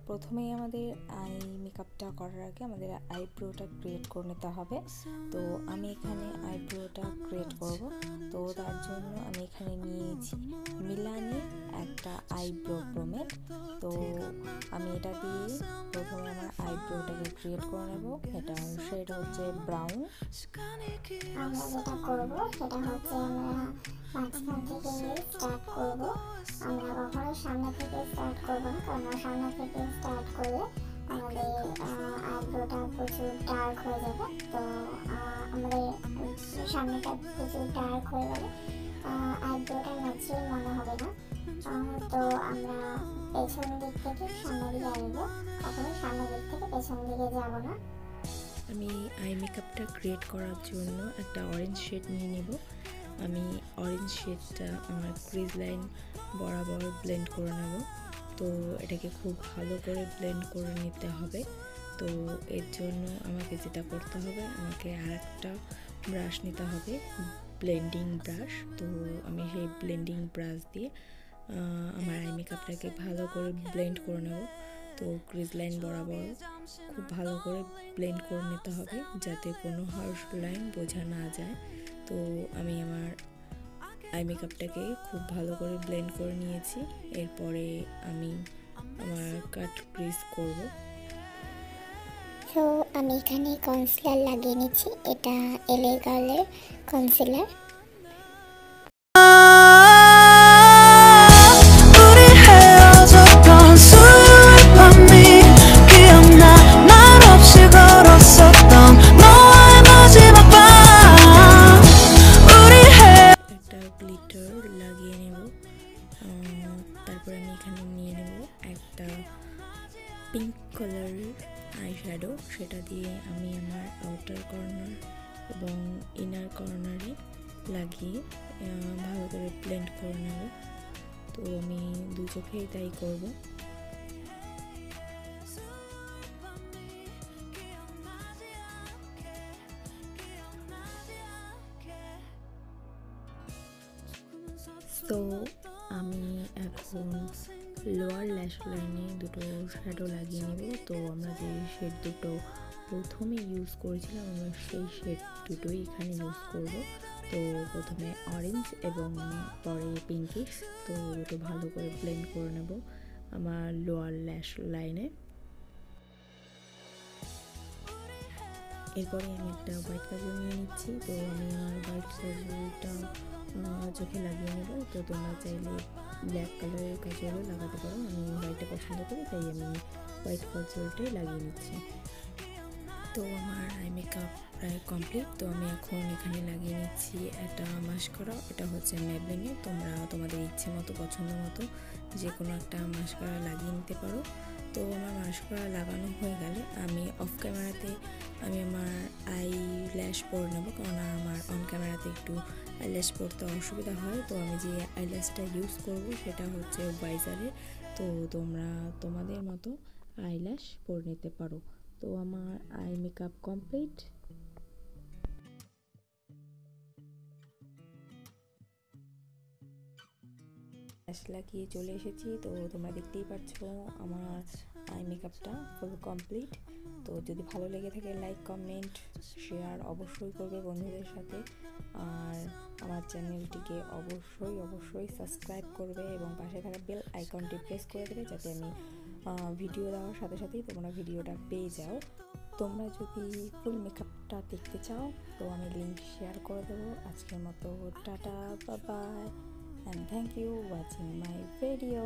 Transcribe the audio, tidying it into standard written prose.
প্রথমেই আমাদের আই মেকআপটা করার আগে আমাদের আইব্রোটা ক্রিয়েট করে নিতে হবে। তো আমি এখানে আইব্রোটা ক্রিয়েট করব। তো তার জন্য আমি এখানে নিয়েছি মিলানি একটা আইব্রো প্রোমেড। তো আমি এটা দিয়ে প্রথমে আমার আইব্রোটাকে ক্রিয়েট করে নেব। এটা শেড হচ্ছে ব্রাউন। আমরা যেটা করব সেটা হচ্ছে আমরা মাঝখান থেকে স্টার্ট করব। আমরা কখনো সামনে থেকে স্টার্ট করব না, কারণ সামনে থেকে স্টার্ট করলে আমাদের আইব্রোটা প্রচুর ডার্ক হয়ে যাবে। তো আমাদের সামনেটা প্রচুর ডার্ক হয়ে গেলে আইব্রোটা ন্যাচারাল মনে হবে না। তো আমরা পেছন দিক থেকে সামনের দিকে আসবো, কখনো সামনের দিক থেকে পেছন দিকে যাব না। আমি আই মেকআপটা ক্রিয়েট করার জন্য একটা অরেঞ্জ শেড নিয়ে নেব। আমি অরেঞ্জ শেডটা আমার ক্রিজ লাইন বরাবর ব্লেন্ড করে নেব। তো এটাকে খুব ভালো করে ব্লেন্ড করে নিতে হবে। তো এর জন্য আমাকে যেটা করতে হবে, আমাকে আরেকটা ব্রাশ নিতে হবে, ব্লেন্ডিং ব্রাশ। তো আমি সেই ব্লেন্ডিং ব্রাশ দিয়ে আমার আই মেকআপটাকে ভালো করে ব্লেন্ড করে নেব। তো ক্রিজ লাইন বরাবর খুব ভালো করে ব্লেন্ড করে নিতে হবে যাতে কোনো হার্শ লাইন বোঝা না যায়। তো আমি আমার আই মেকআপটাকে খুব ভালো করে ব্লেন্ড করে নিয়েছি। এরপরে আমি আমার কাট ক্রিজ করব। তো আমি এখানে কনসিলার লাগিয়ে নিচ্ছি, এটা এলএ গার্লের কনসিলার। গ্লিটার লাগিয়ে নেব। তারপর আমি এখানে নিয়ে নেব একটা পিঙ্ক কালারের আই শ্যাডো। সেটা দিয়ে আমি আমার আউটার কর্নার এবং ইনার কর্নারে লাগিয়ে ভালো করে ব্লেন্ড করে নেব। তো আমি দু চোখেই তাই করব। তো আমি এখন লোয়ার ল্যাশ লাইনে দুটো শ্যাডো লাগিয়ে নেব। তো আমরা যে শেড দুটো প্রথমে ইউজ করেছিলাম, আমরা সেই শেড দুটোই এখানে ইউজ করব। তো প্রথমে অরেঞ্জ এবং পরে পিঙ্কিশ। তো দুটো ভালো করে ব্লেন্ড করে নেব আমার লোয়ার ল্যাশ লাইনে। এরপরে আমি একটা হোয়াইট কাজল নিয়ে নিচ্ছি। তো আমি আমার হোয়াইট কাজলটা চোখে লাগিয়ে নেব। তো তোমরা চাইলে ব্ল্যাক কালারের কাজলও লাগাতে পারো। আমি হোয়াইটটা পছন্দ করি, তাই আমি হোয়াইট কাজলটাই লাগিয়ে নিচ্ছি। তো আমার আই মেকআপ প্রায় কমপ্লিট। তো আমি এখন এখানে লাগিয়ে নিচ্ছি একটা মাস্কারা। এটা হচ্ছে ম্যাবলিনের। তোমরা তোমাদের ইচ্ছে মতো পছন্দ মতো যে কোনো একটা মাস্কারা লাগিয়ে নিতে পারো। তো আমার মাস্কারা লাগানো হয়ে গেলে আমি অফ ক্যামেরাতে আমি আমার আই ল্যাশ পরে নেবো, কারণ আমার অন ক্যামেরাতে একটু আই ল্যাশ পরতে অসুবিধা হয়। তো আমি যে আই ল্যাশটা ইউজ করবো সেটা হচ্ছে ওয়াইজারের। তো তোমরা তোমাদের মতো আই ল্যাশ পরে নিতে পারো। তো আমার আই মেকআপ কমপ্লিট। ল্যাশ লাগিয়ে চলে এসেছি। তো তোমরা দেখতেই পাচ্ছ আমার আই মেকআপটা ফুল কমপ্লিট। তো যদি ভালো লেগে থাকে লাইক কমেন্ট শেয়ার অবশ্যই করবে বন্ধুদের সাথে। আর আমার চ্যানেলটিকে অবশ্যই সাবস্ক্রাইব করবে এবং পাশে থাকা বেল আইকনটি প্রেস করে দেবে, যাতে আমি ভিডিও দেওয়ার সাথে সাথেই তোমরা ভিডিওটা পেয়ে যাও। তোমরা যদি ফুল মেকআপটা দেখতে চাও তো আমি লিঙ্ক শেয়ার করে দেবো। আজকের মতো tata, bye bye, and thank you watching my video.